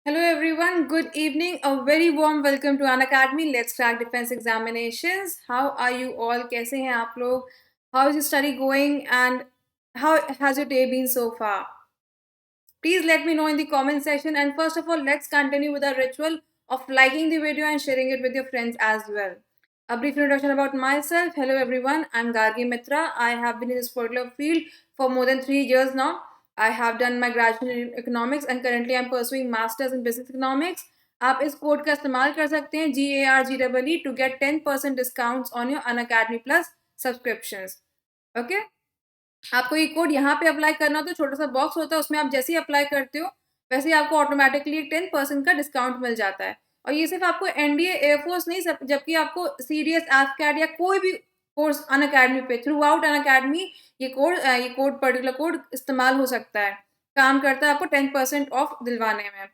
Hello everyone, good evening. A very warm welcome to An Academy. Let's crack defense examinations. How are you all? कैसे हैं आप लोग? How is your study going and how has your day been so far? Please let me know in the comment section. And first of all, let's continue with our ritual of liking the video and sharing it with your friends as well. A brief introduction about myself. Hello everyone, I'm Gargi Mitra. I have been in this particular field for more than 3 years now. I have done my graduation in economics and currently I'm pursuing masters in business economics. आप इस code का इस्तेमाल कर सकते हैं GARGEE to get 10% discounts on your Unacademy Plus subscriptions. Okay? आपको ये code यहाँ पे अप्लाई करना होता है, छोटा सा बॉक्स होता है, उसमें आप जैसे ही अप्लाई करते हो वैसे ही आपको ऑटोमेटिकली 10% का डिस्काउंट मिल जाता है। और ये सिर्फ आपको एनडीए एयरफोर्स नहीं, जबकि आपको सीडीएस एफकैट या कोई भी कोर्स अन अकेडमी पे थ्रू आउट अन अकेडमी ये कोड पर्टिकुलर कोड इस्तेमाल हो सकता है, काम करता है आपको 10% ऑफ दिलवाने में।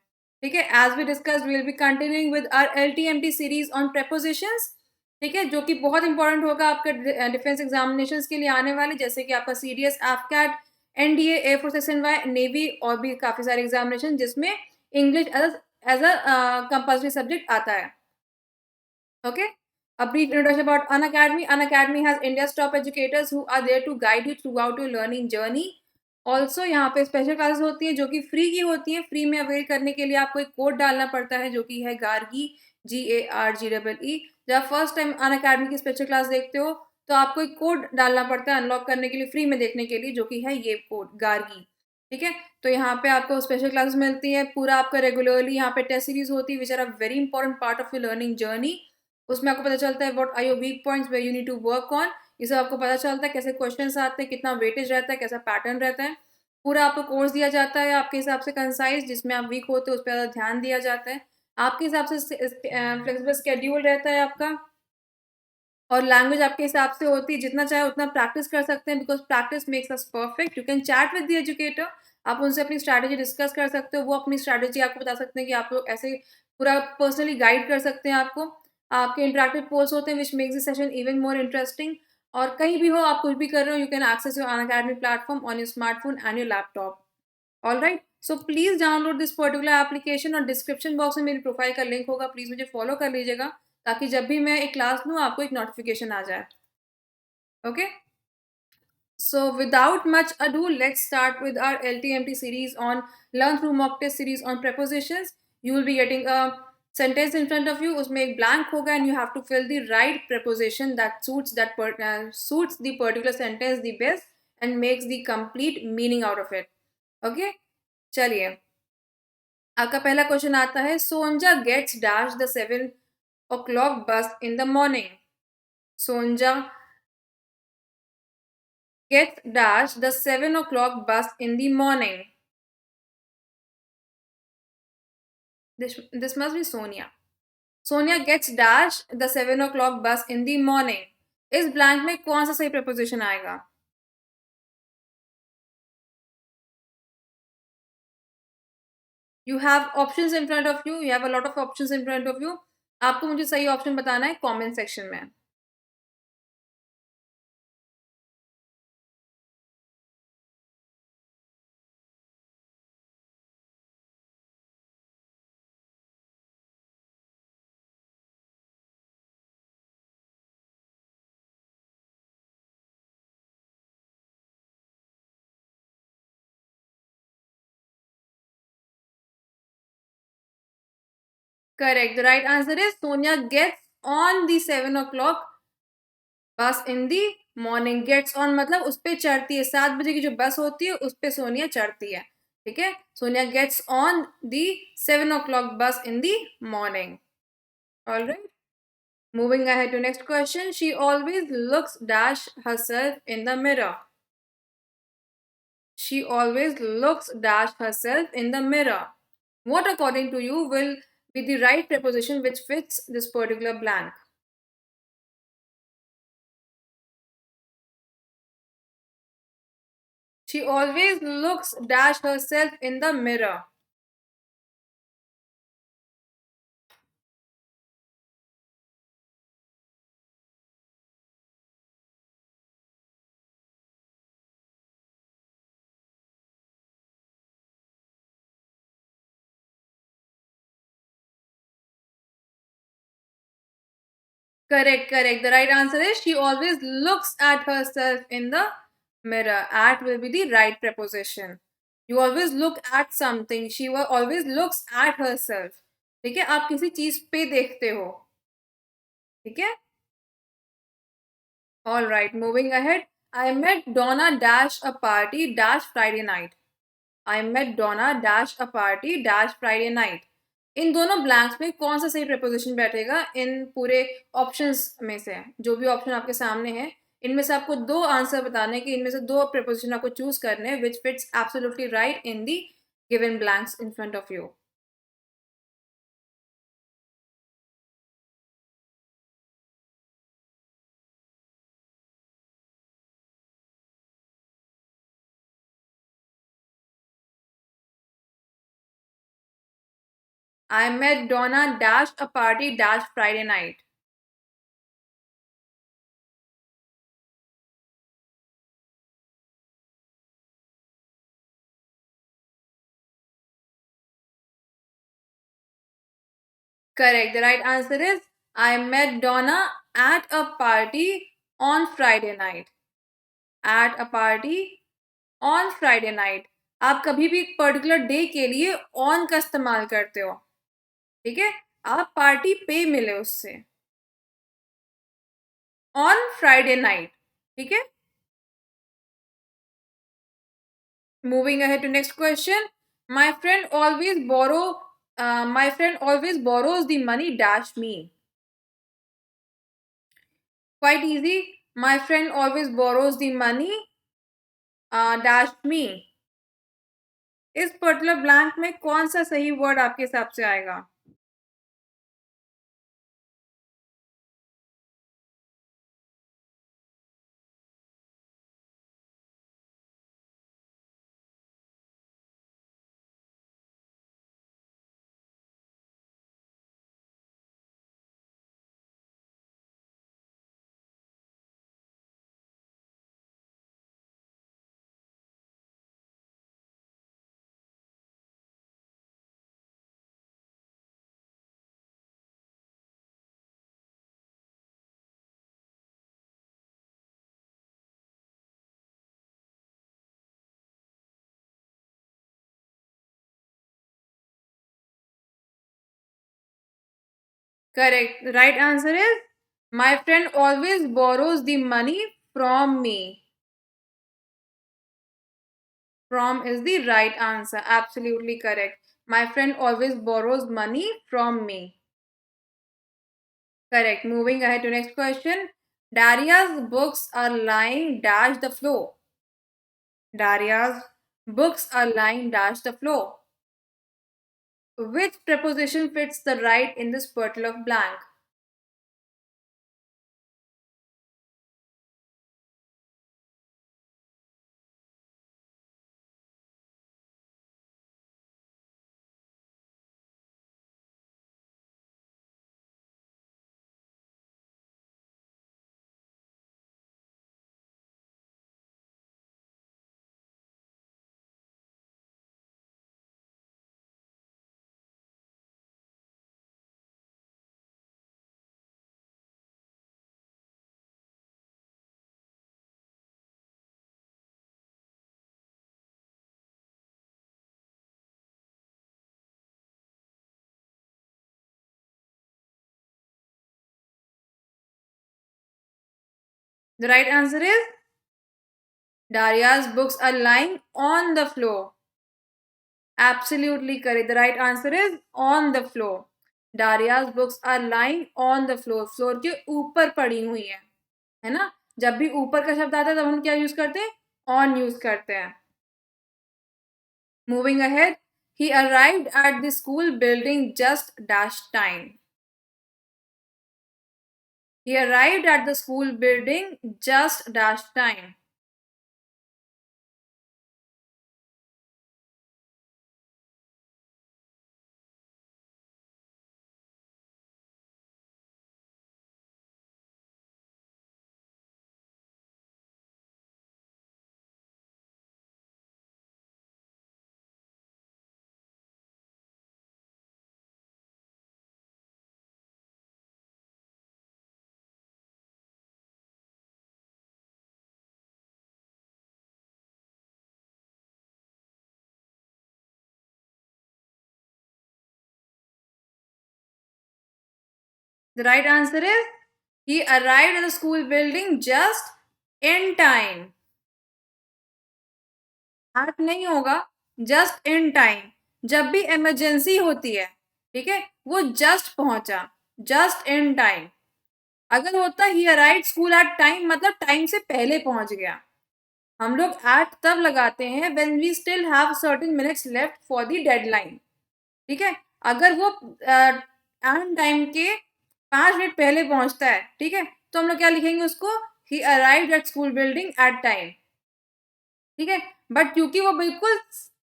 ठीक है, as we discuss will be continuing with our LTMT series on prepositions. ठीक है, जो कि बहुत इंपॉर्टेंट होगा आपके डिफेंस एग्जामिनेशन के लिए आने वाले, जैसे कि आपका CDS AFCAT NDA air force SNY navy और भी काफ़ी सारे एग्जामिनेशन जिसमें English as a compulsory subject आता है। Okay, a brief introduction about Unacademy. Unacademy has India's top educators who are there to guide you throughout your learning journey. Also यहाँ पे special classes होती हैं जो कि फ्री की होती हैं। फ्री में अवेल करने के लिए आपको एक कोड डालना पड़ता है जो कि है गार्गी GARGEE। जब आप फर्स्ट टाइम अन अकेडमी की स्पेशल क्लास देखते हो तो आपको एक कोड डालना पड़ता है अनलॉक करने के लिए, फ्री में देखने के लिए, जो कि है ये कोड गार्गी। ठीक है, तो यहाँ पे आपको स्पेशल क्लासेस मिलती है, पूरा आपका रेगुलरली यहाँ पे टेस्ट सीरीज होती है which are a very important part of your learning journey. उसमें आपको पता चलता है what are your weak points where you need to work on. ये सब आपको पता चलता है, कैसे क्वेश्चंस आते हैं, कितना वेटेज रहता है, कैसा पैटर्न रहता है। पूरा आपको कोर्स दिया जाता है आपके हिसाब से कंसाइज, जिसमें आप वीक होते हो उस पर ज़्यादा ध्यान दिया जाता है। आपके हिसाब से फ्लेक्सिबल स्केड्यूल रहता है आपका, और लैंग्वेज आपके हिसाब से होती है, जितना चाहे उतना प्रैक्टिस कर सकते हैं, because practice makes us perfect. You can chat with the educator, आप उनसे अपनी स्ट्रैटेजी डिस्कस कर सकते हो, वो अपनी स्ट्रैटेजी आपको बता सकते हैं कि आप लोग ऐसे पूरा पर्सनली गाइड कर सकते हैं आपको। आपके इंटरेक्टिव पोल्स होते हैं which makes the session even more interesting. और कहीं भी हो, आप कुछ भी कर रहे हो, you can access your Unacademy platform on your smartphone and your laptop. All right, so please download this particular application, और डिस्क्रिप्शन बॉक्स में मेरी प्रोफाइल का लिंक होगा, प्लीज मुझे फॉलो कर लीजिएगा ताकि जब भी मैं एक क्लास लूँ आपको एक नोटिफिकेशन आ जाए। Okay, so without much ado, let's start with our LTMT series on learn through mock test series on prepositions. You will be getting a sentence in front of you, उसमें एक blank होगा and you have to fill the right preposition that suits the particular sentence the best and makes the complete meaning out of it. Okay, चलिए, आपका पहला question आता है, Sonja gets dash the 7 o'clock bus in the morning. सोनजा gets dash the 7 o'clock bus in the morning. This must be Sonia. Sonia gets dash the 7 o'clock bus in the morning. इस blank में कौन सा सही preposition आएगा? You have options in front of you. You have a lot of options in front of you. आपको मुझे सही option बताना है कमेंट सेक्शन में। Correct. The right answer is Sonia gets on the 7 o'clock bus in the morning. Gets on मतलब उस पर चढ़ती है, 7 बजे की जो बस होती है उस पर सोनिया चढ़ती है। ठीक है, Sonia gets on the 7 o'clock bus in the morning. All right, moving ahead to next question. She always looks dash herself in the mirror. She always looks dash herself in the mirror. What according to you will be the right preposition which fits this particular blank? She always looks dash herself in the mirror. Correct, correct. The right answer is she always looks at herself in the mirror. At will be the right preposition. You always look at something. She always looks at herself. ठीक है, आप किसी चीज पे देखते हो. ठीक है. All right, moving ahead. I met Donna dash a party dash Friday night. I met Donna dash a party dash Friday night. इन दोनों ब्लैंक्स में कौन सा सही प्रपोजिशन बैठेगा इन पूरे ऑप्शंस में से? जो भी ऑप्शन आपके सामने है, इनमें से आपको दो आंसर बताने कि इनमें से दो प्रपोजिशन आपको चूज करने हैं which fits absolutely right in the given blanks in front of you. I met Donna dash a party dash Friday night. Correct. The right answer is I met Donna at a party on Friday night. At a party on Friday night. आप कभी भी एक particular day के लिए on का इस्तेमाल करते हो. ठीक है, आप पार्टी पे मिले उससे ऑन फ्राइडे नाइट. ठीक है. Moving ahead to next question. My friend always borrow my friend always borrows the money dash me. Quite easy. My friend always borrows the money dash me. इस particular blank में कौन सा सही word आपके हिसाब से आएगा? Correct. The right answer is my friend always borrows the money from me. From is the right answer. Absolutely correct. My friend always borrows money from me. Correct. Moving ahead to next question. Daria's books are lying dash the floor. Daria's books are lying dash the floor. Which preposition fits the right in this particular blank? The right answer is Daria's books are lying on the floor. Absolutely correct. The right answer is on the floor. Daria's books are lying on the floor. Floor के ऊपर पड़ी हुई है ना? जब भी ऊपर का शब्द आता है तब हम क्या यूज करते हैं? ऑन यूज करते हैं. Moving ahead, he arrived at the school building just dash time. He arrived at the school building just dash time. The right answer is he arrived at the school building just in time. At नहीं होगा, just in time. जब भी emergency होती है, ठीक है, वो just पहुंचा, जस्ट इन टाइम। अगर होता he arrive school at time, मतलब टाइम से पहले पहुंच गया। हम लोग एट तब लगाते हैं when we still have certain minutes left for the deadline, ठीक है। अगर वो एन टाइम के 5 मिनट पहले पहुंचता है, ठीक है, तो हम लोग क्या लिखेंगे उसको, ही arrived at school building at time, ठीक है। बट क्योंकि वो बिल्कुल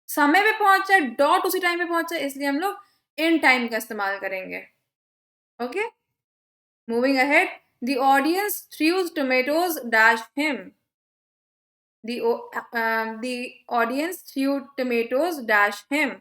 समय पे पहुंचा, डॉट उसी टाइम पे पहुंचा, इसलिए हम लोग इन टाइम का इस्तेमाल करेंगे। Okay, moving ahead, the audience through tomatoes dash him. The audience threw tomatoes dash him.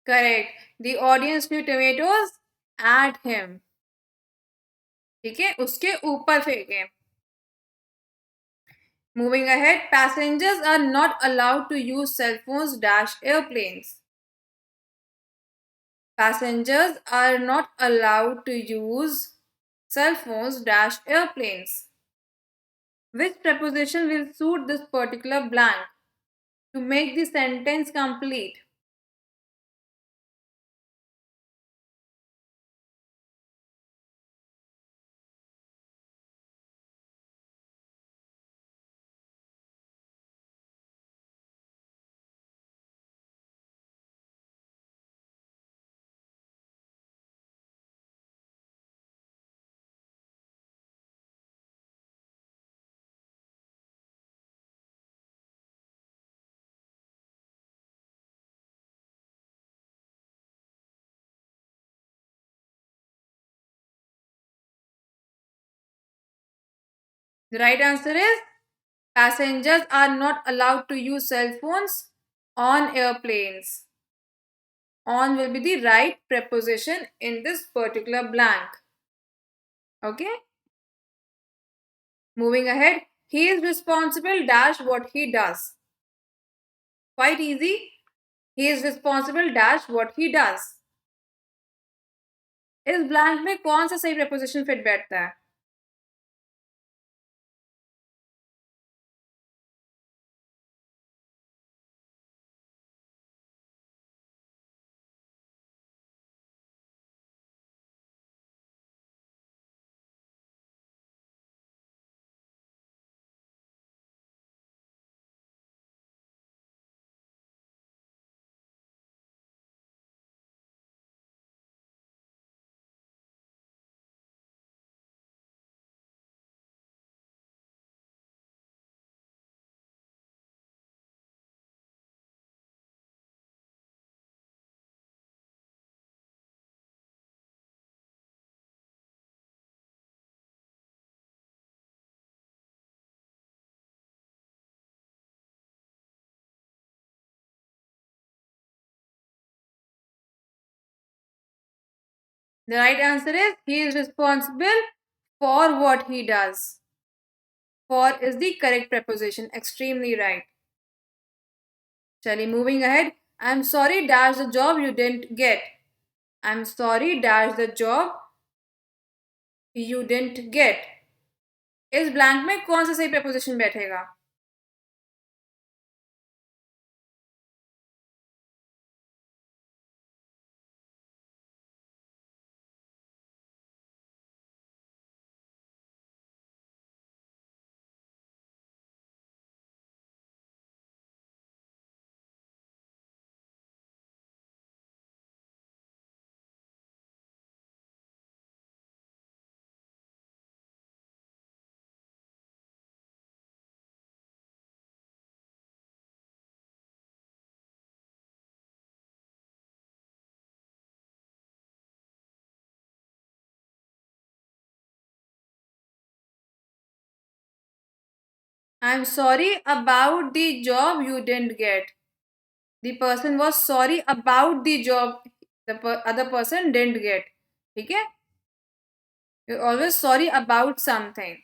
Correct. The audience threw tomatoes at him. ठीक है, उसके ऊपर फेंके। Moving ahead, passengers are not allowed to use cell phones dash airplanes. Passengers are not allowed to use cell phones dash airplanes. Which preposition will suit this particular blank to make the sentence complete? The right answer is passengers are not allowed to use cell phones on airplanes. On will be the right preposition in this particular blank. Okay? Moving ahead, he is responsible dash what he does. Quite easy. He is responsible dash what he does. इस blank में कौन सा सही preposition fit बैठता है? The right answer is he is responsible for what he does. For is the correct preposition. Extremely right. Chali, moving ahead. I'm sorry dash the job you didn't get. I'm sorry dash the job you didn't get. इस blank में कौन सा सही preposition बैठेगा? I'm sorry about the job you didn't get. The person was sorry about the job the other person didn't get. ठीक है? You're always sorry about something.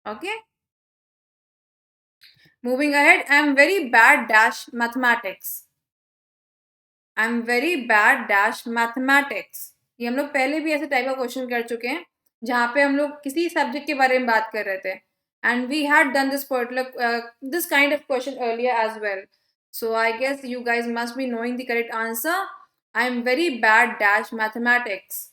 Okay? Moving ahead, I'm very bad dash mathematics. I'm very bad dash mathematics. ये हम लोग पहले भी ऐसे type का question कर चुके हैं जहाँ पे हम लोग किसी सब्जेक्ट के बारे में बात कर रहे थे and we had done this particular this kind of question earlier as well. So I guess you guys must be knowing the correct answer. I'm very bad dash mathematics.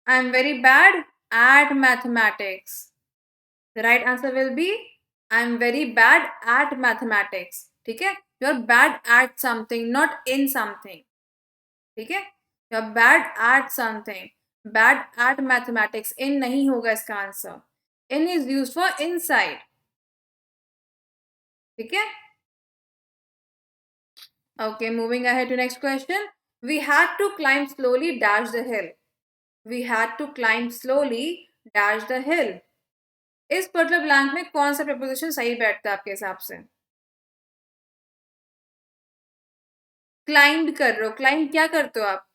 I'm very bad at mathematics. The right answer will be I'm very bad at mathematics. ठीक है? You're bad at something, not in something. ठीक है? You're bad at something. Bad at mathematics. In नहीं होगा इसका answer. In is used for inside. ठीक है? Okay, moving ahead to next question. We had to climb slowly dash the hill. We had to climb slowly dash the hill. इस particular blank में कौन सा preposition सही बैठता है आपके हिसाब से? क्लाइंब कर रहे हो. क्लाइंब क्या करते हो आप?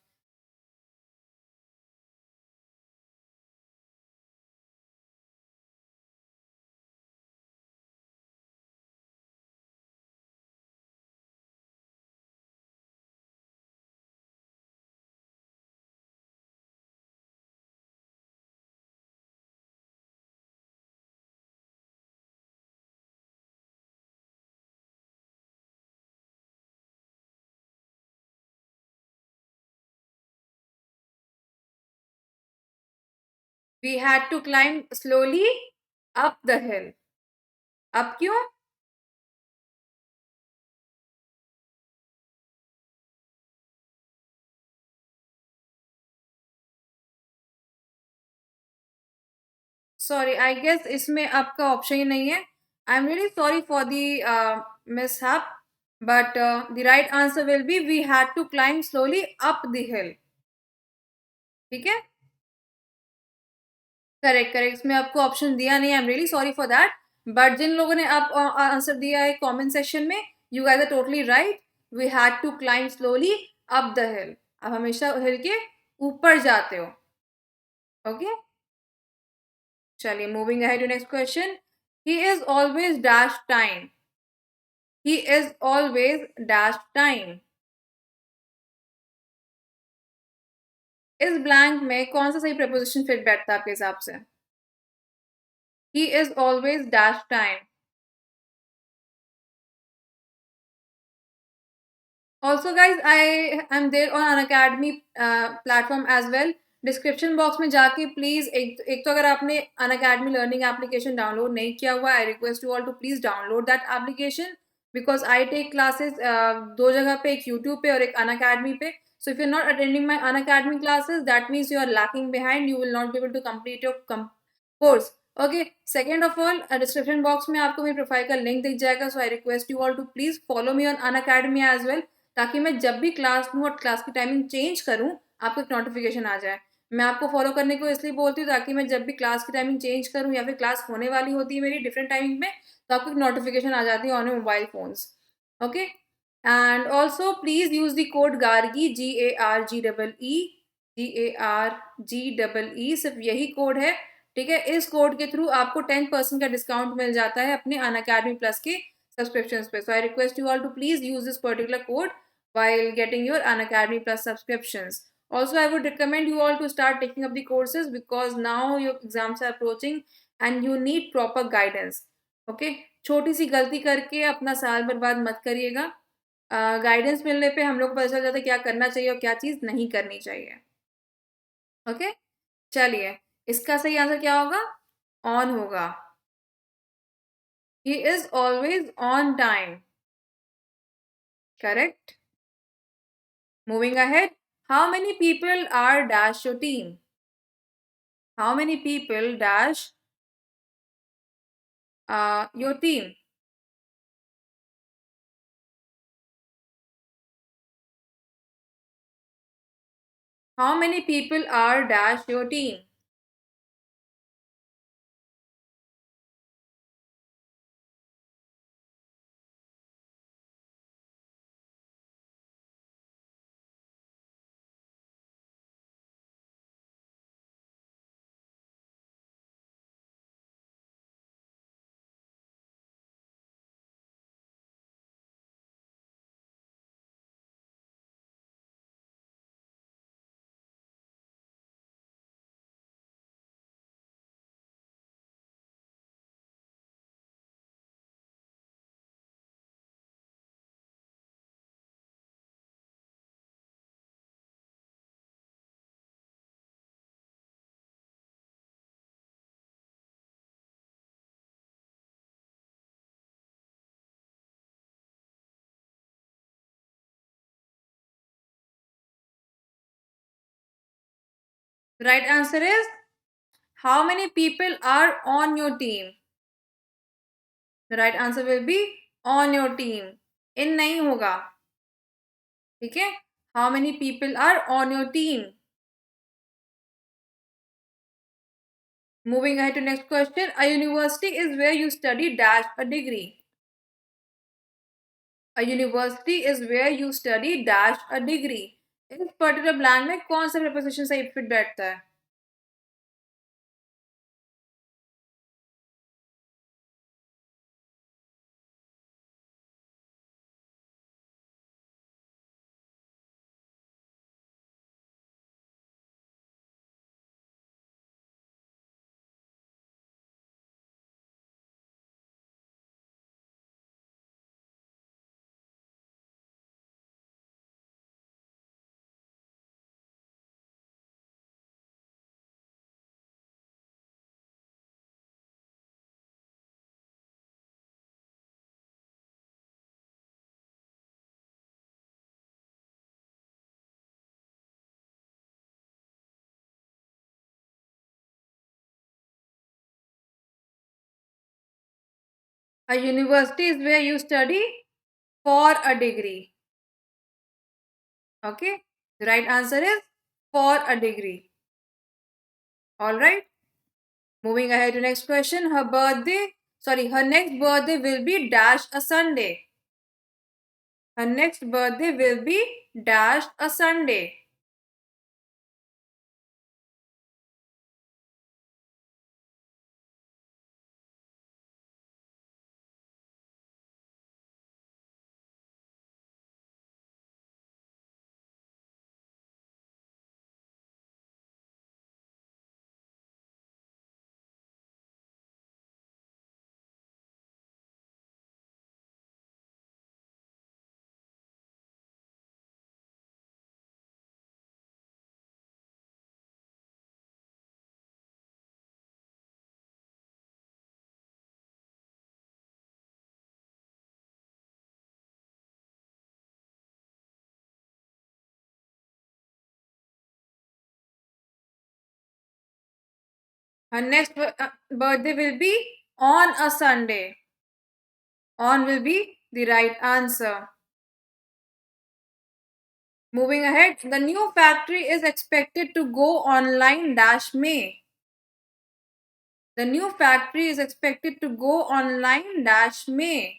We had to climb slowly up the hill. अब क्यों? सॉरी, आई गेस इसमें आपका ऑप्शन ही नहीं है. I am really sorry for the mishap, but the right answer will be we had to climb slowly up the hill. ठीक है? Correct correct. इसमें आपको ऑप्शन दिया नहीं. I am really sorry for that. But जिन लोगों ने आप आंसर दिया है कमेंट सेक्शन में, you guys are totally right. We had to climb slowly up the hill. आप हमेशा हिल के ऊपर जाते हो. ओके, चलिए moving ahead to next question. He is always dash time. He is always dash time. इस blank में कौन सा सही प्रपोजिशन फिट बैठता है आपके हिसाब से? ही is always dash time. Also guys, I'm there on Unacademy platform as well. Description box में जाके प्लीज एक तो अगर आपने Unacademy लर्निंग एप्लीकेशन डाउनलोड नहीं किया हुआ, I request you all to please download that application because I take classes दो जगह पे, एक यूट्यूब पे और एक Unacademy पे. So if you're not attending my Unacademy classes, that means you are lacking behind. You will not be able to complete your course. Okay, second of all description box में आपको मेरी profile का link दिख जाएगा. So I request you all to please follow me on Unacademy as well, ताकि मैं जब भी क्लास लूँ और क्लास की टाइमिंग चेंज करूँ आपको एक नोटिफिकेशन आ जाए. मैं आपको फॉलो करने को इसलिए बोलती हूँ ताकि मैं जब भी क्लास की टाइमिंग चेंज करूँ या फिर क्लास होने वाली होती है मेरी डिफरेंट टाइमिंग में, तो आपको एक नोटिफिकेशन आ जाती है on mobile phones. Okay, and also please use the code Gargi, GARGEE, सिर्फ यही कोड है. ठीक है? इस कोड के थ्रू आपको 10% का डिस्काउंट मिल जाता है अपने Unacademy प्लस के सब्सक्रिप्शन पे. So I request you all to please use this particular code while getting your Unacademy Plus subscriptions. Also, I would recommend you all to start taking up the courses because now your exams are approaching and you need proper guidance. Okay, छोटी सी गलती करके अपना साल बर्बाद मत करिएगा. Guidance मिलने पे हम लोग को पता चल जाता है क्या करना चाहिए और क्या चीज़ नहीं करनी चाहिए. ओके, चलिए, इसका सही आंसर क्या होगा? ऑन होगा. ही is always on time. Correct. Moving ahead, how many people are dash your team? How many people dash your team? How many people are dash your team? The right answer is how many people are on your team? The right answer will be on your team. In नहीं होगा. ठीक है? How many people are on your team? Moving ahead to next question. A university is where you study dash a degree. A university is where you study dash a degree. इस particular blank में कौन सा preposition सही fit बैठता है? A university is where you study for a degree. Okay. The right answer is for a degree. All right. Moving ahead to next question. Her next birthday will be dash a Sunday. Her next birthday will be dash a Sunday. Her next birthday will be on a Sunday. On will be the right answer. Moving ahead, the new factory is expected to go online dash May. The new factory is expected to go online dash May.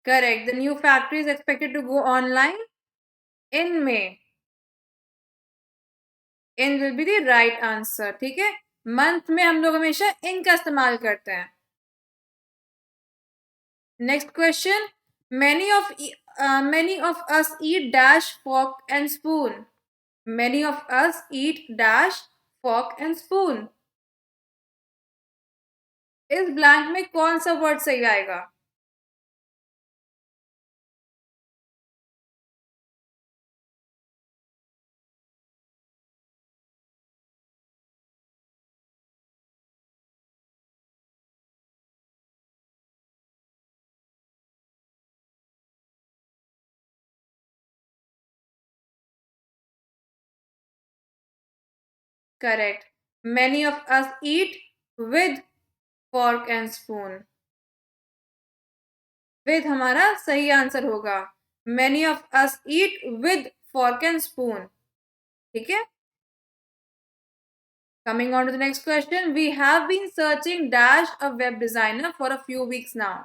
Correct. The new factory is expected to go online in May. In will be the right answer. ठीक है, month में हम लोग हमेशा इन का इस्तेमाल करते हैं. Next question. Many of us eat dash fork and spoon. Many of us eat dash fork and spoon. इस ब्लैंक में कौन सा वर्ड सही आएगा? Correct. Many of us eat with fork and spoon. With हमारा सही आंसर होगा. Many of us eat with fork and spoon. ठीक है. Coming on to the next question. We have been searching dash a web designer for a few weeks now.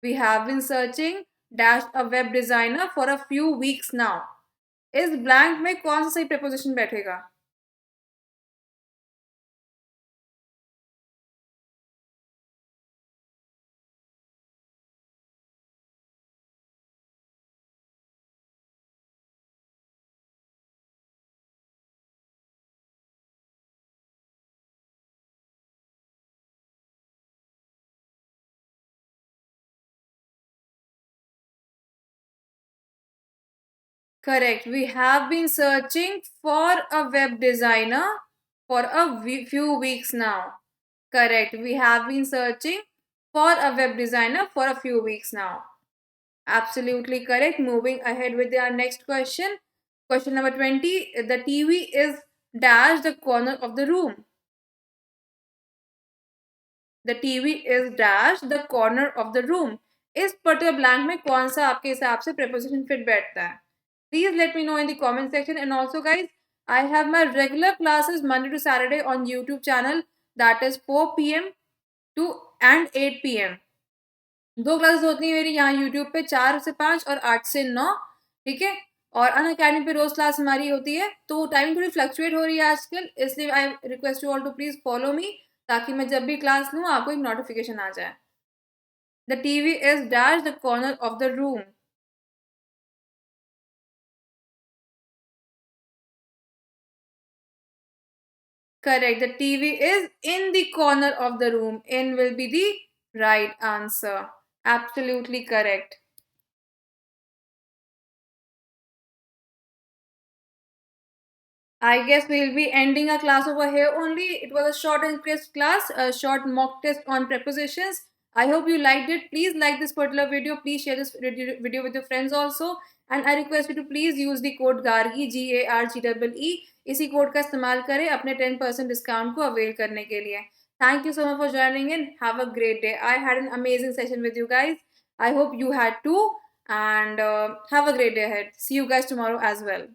We have been searching dash a web designer for a few weeks now. इस blank में कौन सा सही preposition बैठेगा? Correct. We have been searching for a web designer for a few weeks now. Correct. We have been searching for a web designer for a few weeks now. Absolutely correct. Moving ahead with our next question. Question number 20. The TV is dash the corner of the room. The TV is dash the corner of the room. इस particular blank में कौन सा आपके हिसाब से preposition fit बैठता है? Please let me know in the comment section. And also, guys, I have my regular classes Monday to Saturday on YouTube channel, that is 4 p.m. to and 8 p.m. दो classes होती हैं मेरी यहाँ YouTube पे, 4 से 5 और 8 से 9. ठीक है. और अन अकेडमी पे रोज क्लास हमारी होती है, तो टाइम थोड़ी फ्लक्चुएट हो रही है आजकल, इसलिए I request you all to please follow me, ताकि मैं जब भी क्लास लूँ आपको एक नोटिफिकेशन आ जाए. The TV is dash the corner of the room. Correct. The TV is in the corner of the room. In will be the right answer. Absolutely correct. I guess we'll be ending our class over here only. It was a short and crisp class, a short mock test on prepositions. I hope you liked it. Please like this particular video. Please share this video with your friends also. And I request you to please use the code GARGI GARGEE. इसी code का इस्तेमाल करें अपने 10% discount को avail करने के लिए. Thank you so much for joining in. Have a great day. I had an amazing session with you guys. I hope you had too. And have a great day ahead. See you guys tomorrow as well.